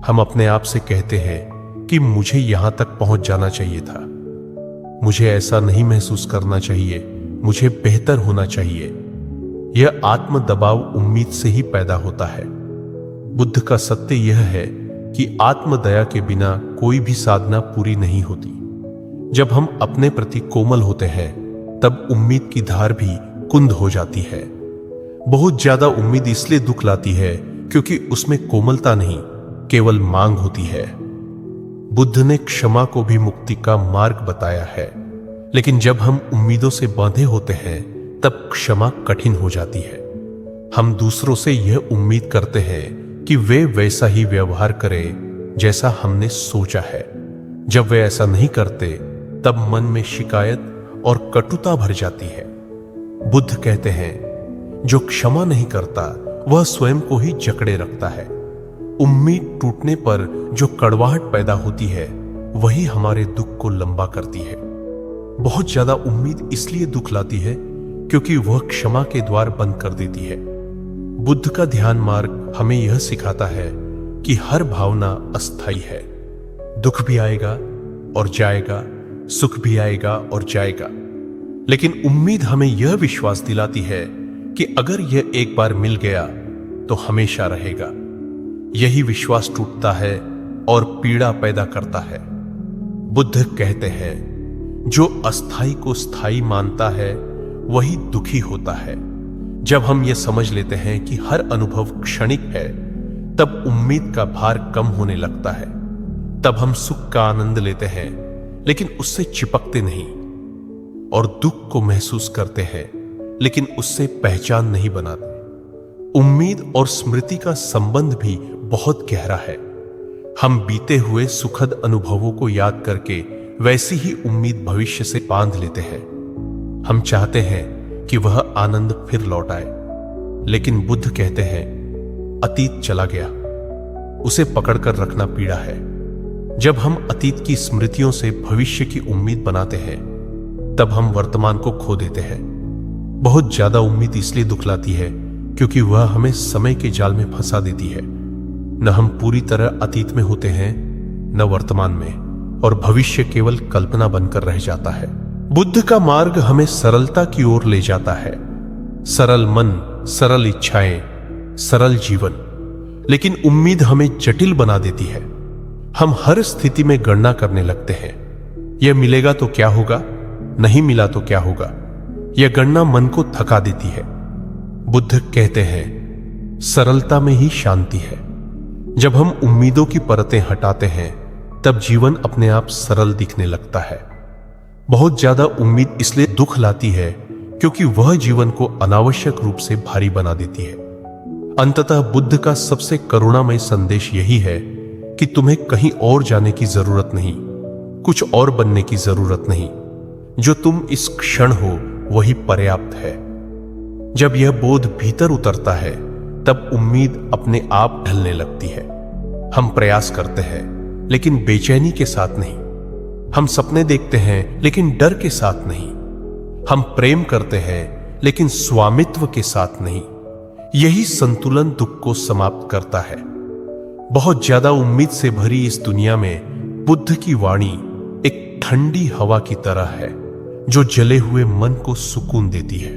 हम अपने आप से कहते हैं कि मुझे यहां तक पहुंच जाना चाहिए था, मुझे ऐसा नहीं महसूस करना चाहिए, मुझे बेहतर होना चाहिए। यह आत्म दबाव उम्मीद से ही पैदा होता है। बुद्ध का सत्य यह है कि आत्मदया के बिना कोई भी साधना पूरी नहीं होती। जब हम अपने प्रति कोमल होते हैं तब उम्मीद की धार भी कुंद हो जाती है। बहुत ज्यादा उम्मीद इसलिए दुख लाती है क्योंकि उसमें कोमलता नहीं, केवल मांग होती है। बुद्ध ने क्षमा को भी मुक्ति का मार्ग बताया है, लेकिन जब हम उम्मीदों से बांधे होते हैं तब क्षमा कठिन हो जाती है। हम दूसरों से यह उम्मीद करते हैं कि वे वैसा ही व्यवहार करें जैसा हमने सोचा है। जब वे ऐसा नहीं करते तब मन में शिकायत और कटुता भर जाती है। बुद्ध कहते हैं, जो क्षमा नहीं करता वह स्वयं को ही जकड़े रखता है। उम्मीद टूटने पर जो कड़वाहट पैदा होती है वही हमारे दुख को लंबा करती है। बहुत ज्यादा उम्मीद इसलिए दुख लाती है क्योंकि वह क्षमा के द्वार बंद कर देती है। बुद्ध का ध्यान मार्ग हमें यह सिखाता है कि हर भावना अस्थायी है। दुख भी आएगा और जाएगा, सुख भी आएगा और जाएगा, लेकिन उम्मीद हमें यह विश्वास दिलाती है कि अगर यह एक बार मिल गया तो हमेशा रहेगा। यही विश्वास टूटता है और पीड़ा पैदा करता है। बुद्ध कहते हैं, जो अस्थाई को स्थायी मानता है वही दुखी होता है। जब हम यह समझ लेते हैं कि हर अनुभव क्षणिक है, तब उम्मीद का भार कम होने लगता है। तब हम सुख का आनंद लेते हैं, लेकिन उससे चिपकते नहीं, और दुख को महसूस करते हैं, लेकिन उससे पहचान नहीं बनाते। उम्मीद और स्मृति का संबंध भी बहुत गहरा है। हम बीते हुए सुखद अनुभवों को याद करके वैसी ही उम्मीद भविष्य से बांध लेते हैं। हम चाहते हैं कि वह आनंद फिर लौट आए, लेकिन बुद्ध कहते हैं, अतीत चला गया, उसे पकड़कर रखना पीड़ा है। जब हम अतीत की स्मृतियों से भविष्य की उम्मीद बनाते हैं तब हम वर्तमान को खो देते हैं। बहुत ज्यादा उम्मीद इसलिए दुख लाती है क्योंकि वह हमें समय के जाल में फंसा देती है। न हम पूरी तरह अतीत में होते हैं, न वर्तमान में, और भविष्य केवल कल्पना बनकर रह जाता है। बुद्ध का मार्ग हमें सरलता की ओर ले जाता है। सरल मन, सरल इच्छाएं, सरल जीवन। लेकिन उम्मीद हमें जटिल बना देती है। हम हर स्थिति में गणना करने लगते हैं। यह मिलेगा तो क्या होगा, नहीं मिला तो क्या होगा। यह गणना मन को थका देती है। बुद्ध कहते हैं, सरलता में ही शांति है। जब हम उम्मीदों की परतें हटाते हैं तब जीवन अपने आप सरल दिखने लगता है। बहुत ज्यादा उम्मीद इसलिए दुख लाती है क्योंकि वह जीवन को अनावश्यक रूप से भारी बना देती है। अंततः बुद्ध का सबसे करुणामय संदेश यही है कि तुम्हें कहीं और जाने की जरूरत नहीं, कुछ और बनने की जरूरत नहीं। जो तुम इस क्षण हो वही पर्याप्त है। जब यह बोध भीतर उतरता है तब उम्मीद अपने आप ढलने लगती है। हम प्रयास करते हैं लेकिन बेचैनी के साथ नहीं। हम सपने देखते हैं लेकिन डर के साथ नहीं। हम प्रेम करते हैं लेकिन स्वामित्व के साथ नहीं। यही संतुलन दुख को समाप्त करता है। बहुत ज्यादा उम्मीद से भरी इस दुनिया में बुद्ध की वाणी एक ठंडी हवा की तरह है जो जले हुए मन को सुकून देती है।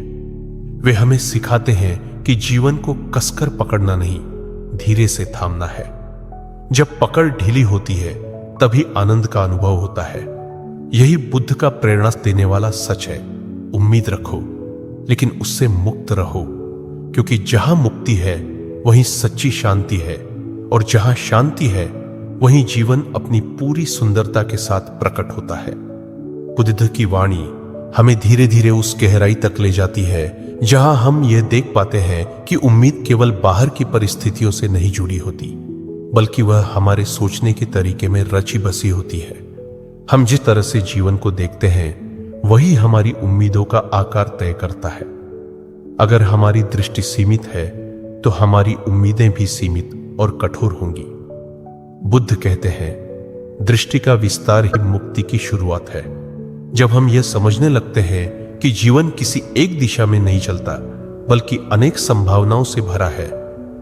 वे हमें सिखाते हैं कि जीवन को कसकर पकड़ना नहीं, धीरे से थामना है। जब पकड़ ढीली होती है तभी आनंद का अनुभव होता है। यही बुद्ध का प्रेरणा देने वाला सच है। उम्मीद रखो, लेकिन उससे मुक्त रहो, क्योंकि जहां मुक्ति है वहीं सच्ची शांति है, और जहां शांति है वहीं जीवन अपनी पूरी सुंदरता के साथ प्रकट होता है। बुद्ध की वाणी हमें धीरे धीरे उस गहराई तक ले जाती है जहां हम यह देख पाते हैं कि उम्मीद केवल बाहर की परिस्थितियों से नहीं जुड़ी होती, बल्कि वह हमारे सोचने के तरीके में रची बसी होती है। हम जिस तरह से जीवन को देखते हैं वही हमारी उम्मीदों का आकार तय करता है। अगर हमारी दृष्टि सीमित है तो हमारी उम्मीदें भी सीमित और कठोर होंगी। बुद्ध कहते हैं, दृष्टि का विस्तार ही मुक्ति की शुरुआत है। जब हम यह समझने लगते हैं कि जीवन किसी एक दिशा में नहीं चलता बल्कि अनेक संभावनाओं से भरा है,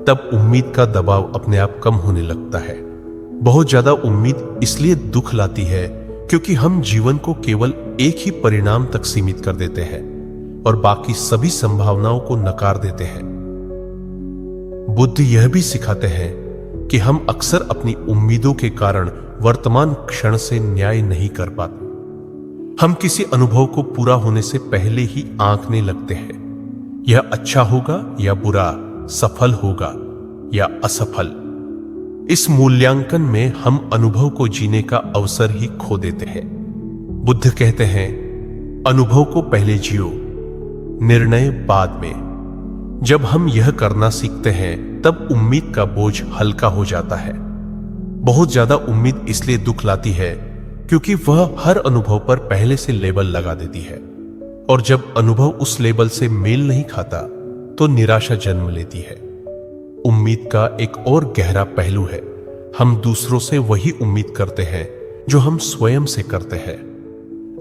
तब उम्मीद का दबाव अपने आप कम होने लगता है। बहुत ज्यादा उम्मीद इसलिए दुख लाती है क्योंकि हम जीवन को केवल एक ही परिणाम तक सीमित कर देते हैं और बाकी सभी संभावनाओं को नकार देते हैं। बुद्ध यह भी सिखाते हैं कि हम अक्सर अपनी उम्मीदों के कारण वर्तमान क्षण से न्याय नहीं कर पाते। हम किसी अनुभव को पूरा होने से पहले ही आंकने लगते हैं, यह अच्छा होगा या बुरा, सफल होगा या असफल। इस मूल्यांकन में हम अनुभव को जीने का अवसर ही खो देते हैं। बुद्ध कहते हैं, अनुभव को पहले जियो, निर्णय बाद में। जब हम यह करना सीखते हैं तब उम्मीद का बोझ हल्का हो जाता है। बहुत ज्यादा उम्मीद इसलिए दुख लाती है क्योंकि वह हर अनुभव पर पहले से लेबल लगा देती है, और जब अनुभव उस लेबल से मेल नहीं खाता तो निराशा जन्म लेती है। उम्मीद का एक और गहरा पहलू है, हम दूसरों से वही उम्मीद करते हैं जो हम स्वयं से करते हैं।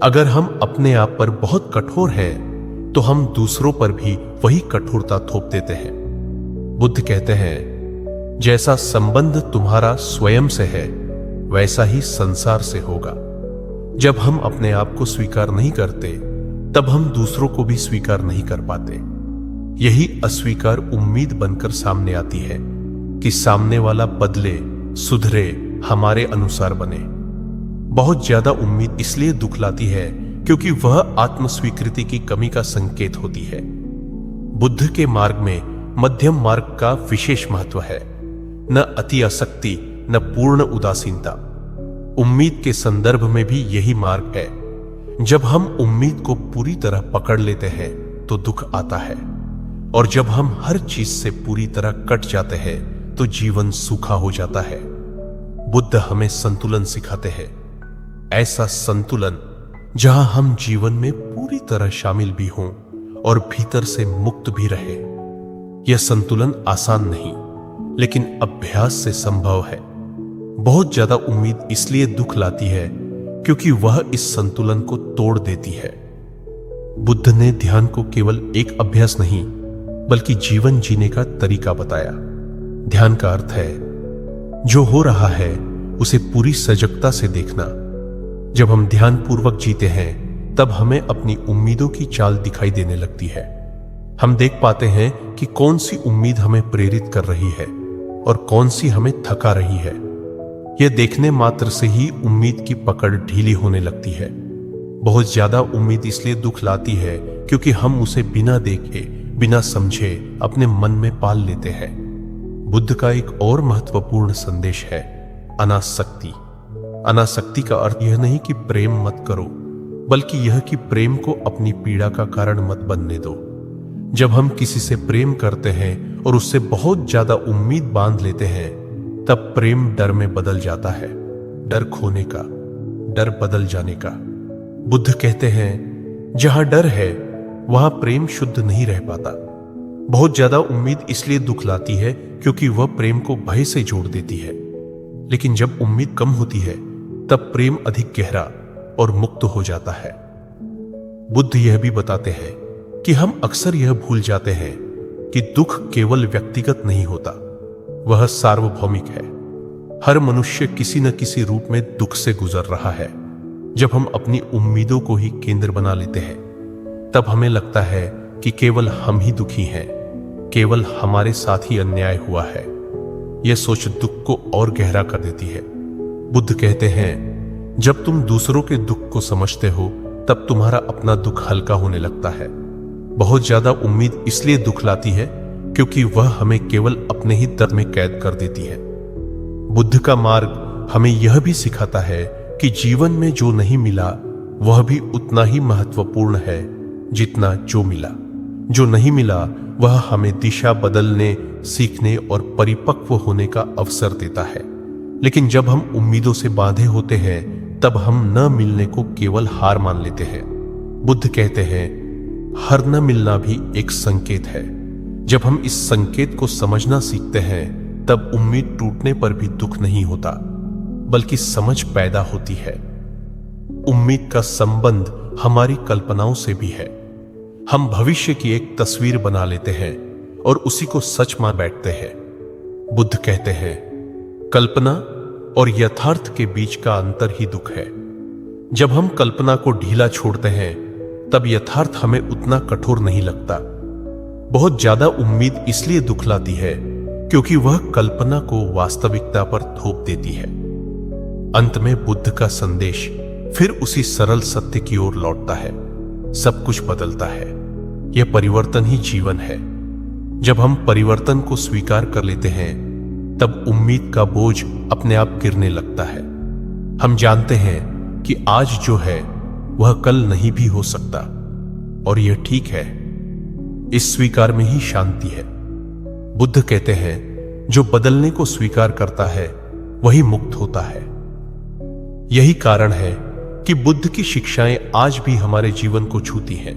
अगर हम अपने आप पर बहुत कठोर हैं तो हम दूसरों पर भी वही कठोरता थोप देते हैं। बुद्ध कहते हैं, जैसा संबंध तुम्हारा स्वयं से है वैसा ही संसार से होगा। जब हम अपने आप को स्वीकार नहीं करते तब हम दूसरों को भी स्वीकार नहीं कर पाते। यही अस्वीकार उम्मीद बनकर सामने आती है कि सामने वाला बदले, सुधरे, हमारे अनुसार बने। बहुत ज्यादा उम्मीद इसलिए दुख लाती है क्योंकि वह आत्मस्वीकृति की कमी का संकेत होती है। बुद्ध के मार्ग में मध्यम मार्ग का विशेष महत्व है, न अति आसक्ति न पूर्ण उदासीनता। उम्मीद के संदर्भ में भी यही मार्ग है। जब हम उम्मीद को पूरी तरह पकड़ लेते हैं तो दुख आता है, और जब हम हर चीज से पूरी तरह कट जाते हैं तो जीवन सूखा हो जाता है। बुद्ध हमें संतुलन सिखाते हैं, ऐसा संतुलन जहां हम जीवन में पूरी तरह शामिल भी हों और भीतर से मुक्त भी रहे। यह संतुलन आसान नहीं, लेकिन अभ्यास से संभव है। बहुत ज्यादा उम्मीद इसलिए दुख लाती है क्योंकि वह इस संतुलन को तोड़ देती है। बुद्ध ने ध्यान को केवल एक अभ्यास नहीं बल्कि जीवन जीने का तरीका बताया। ध्यान का अर्थ है जो हो रहा है उसे पूरी सजगता से देखना। जब हम ध्यान पूर्वक जीते हैं तब हमें अपनी उम्मीदों की चाल दिखाई देने लगती है। हम देख पाते हैं कि कौन सी उम्मीद हमें प्रेरित कर रही है और कौन सी हमें थका रही है। यह देखने मात्र से ही उम्मीद की पकड़ ढीली होने लगती है। बहुत ज्यादा उम्मीद इसलिए दुख लाती है क्योंकि हम उसे बिना देखे, बिना समझे अपने मन में पाल लेते हैं। बुद्ध का एक और महत्वपूर्ण संदेश है, अनासक्ति। अनासक्ति का अर्थ यह नहीं कि प्रेम मत करो, बल्कि यह कि प्रेम को अपनी पीड़ा का कारण मत बनने दो। जब हम किसी से प्रेम करते हैं और उससे बहुत ज्यादा उम्मीद बांध लेते हैं तब प्रेम डर में बदल जाता है, डर खोने का, डर बदल जाने का। बुद्ध कहते हैं, जहां डर है वहां प्रेम शुद्ध नहीं रह पाता। बहुत ज्यादा उम्मीद इसलिए दुख लाती है क्योंकि वह प्रेम को भय से जोड़ देती है, लेकिन जब उम्मीद कम होती है तब प्रेम अधिक गहरा और मुक्त हो जाता है। बुद्ध यह भी बताते हैं कि हम अक्सर यह भूल जाते हैं कि दुख केवल व्यक्तिगत नहीं होता, वह सार्वभौमिक है। हर मनुष्य किसी न किसी रूप में दुख से गुजर रहा है। जब हम अपनी उम्मीदों को ही केंद्र बना लेते हैं, तब हमें लगता है कि केवल हम ही दुखी हैं, केवल हमारे साथ ही अन्याय हुआ है। यह सोच दुख को और गहरा कर देती है। बुद्ध कहते हैं, जब तुम दूसरों के दुख को समझते हो, तब तुम्हारा अपना दुख हल्का होने लगता है। बहुत ज्यादा उम्मीद इसलिए दुख लाती है क्योंकि वह हमें केवल अपने ही दर्द में कैद कर देती है। बुद्ध का मार्ग हमें यह भी सिखाता है कि जीवन में जो नहीं मिला वह भी उतना ही महत्वपूर्ण है जितना जो मिला। जो नहीं मिला वह हमें दिशा बदलने, सीखने और परिपक्व होने का अवसर देता है। लेकिन जब हम उम्मीदों से बांधे होते हैं, तब हम न मिलने को केवल हार मान लेते हैं। बुद्ध कहते हैं, हर न मिलना भी एक संकेत है। जब हम इस संकेत को समझना सीखते हैं, तब उम्मीद टूटने पर भी दुख नहीं होता, बल्कि समझ पैदा होती है। उम्मीद का संबंध हमारी कल्पनाओं से भी है। हम भविष्य की एक तस्वीर बना लेते हैं और उसी को सच मान बैठते हैं। बुद्ध कहते हैं, कल्पना और यथार्थ के बीच का अंतर ही दुख है। जब हम कल्पना को ढीला छोड़ते हैं, तब यथार्थ हमें उतना कठोर नहीं लगता। बहुत ज्यादा उम्मीद इसलिए दुख लाती है क्योंकि वह कल्पना को वास्तविकता पर थोप देती है। अंत में बुद्ध का संदेश फिर उसी सरल सत्य की ओर लौटता है, सब कुछ बदलता है। यह परिवर्तन ही जीवन है। जब हम परिवर्तन को स्वीकार कर लेते हैं, तब उम्मीद का बोझ अपने आप गिरने लगता है। हम जानते हैं कि आज जो है वह कल नहीं भी हो सकता, और यह ठीक है। इस स्वीकार में ही शांति है। बुद्ध कहते हैं, जो बदलने को स्वीकार करता है वही मुक्त होता है। यही कारण है कि बुद्ध की शिक्षाएं आज भी हमारे जीवन को छूती हैं।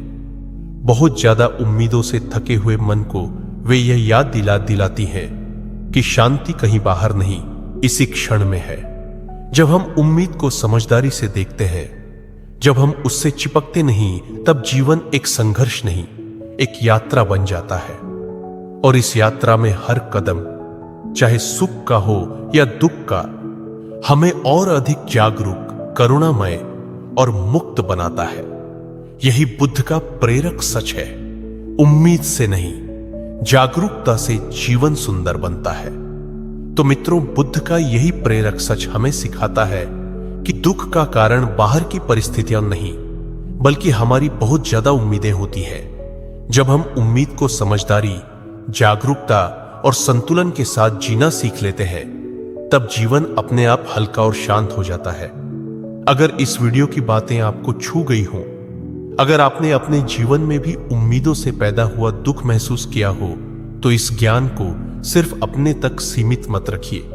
बहुत ज्यादा उम्मीदों से थके हुए मन को वे यह याद दिलाती हैं कि शांति कहीं बाहर नहीं, इसी क्षण में है। जब हम उम्मीद को समझदारी से देखते हैं, जब हम उससे चिपकते नहीं, तब जीवन एक संघर्ष नहीं, एक यात्रा बन जाता है। और इस यात्रा में हर कदम, चाहे सुख का हो या दुख का, हमें और अधिक जागरूक, करुणामय और मुक्त बनाता है। यही बुद्ध का प्रेरक सच है। उम्मीद से नहीं, जागरूकता से जीवन सुंदर बनता है। तो मित्रों, बुद्ध का यही प्रेरक सच हमें सिखाता है कि दुख का कारण बाहर की परिस्थितियां नहीं, बल्कि हमारी बहुत ज्यादा उम्मीदें होती हैं। जब हम उम्मीद को समझदारी, जागरूकता और संतुलन के साथ जीना सीख लेते हैं, तब जीवन अपने आप हल्का और शांत हो जाता है। अगर इस वीडियो की बातें आपको छू गई हों, अगर आपने अपने जीवन में भी उम्मीदों से पैदा हुआ दुख महसूस किया हो, तो इस ज्ञान को सिर्फ अपने तक सीमित मत रखिए।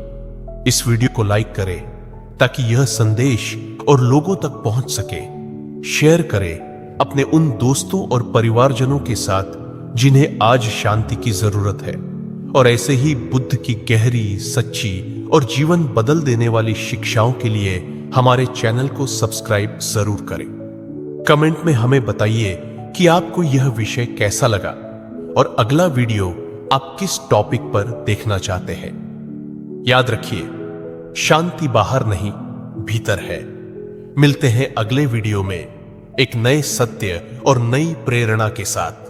इस वीडियो को लाइक करें ताकि यह संदेश और लोगों तक पहुंच सके। शेयर करें अपने उन दोस्तों और परिवारजनों के साथ जिन्हें आज शांति की जरूरत है। और ऐसे ही बुद्ध की गहरी, सच्ची और जीवन बदल देने वाली शिक्षाओं के लिए हमारे चैनल को सब्सक्राइब जरूर करें। कमेंट में हमें बताइए कि आपको यह विषय कैसा लगा और अगला वीडियो आप किस टॉपिक पर देखना चाहते हैं। याद रखिए, शांति बाहर नहीं, भीतर है। मिलते हैं अगले वीडियो में एक नए सत्य और नई प्रेरणा के साथ।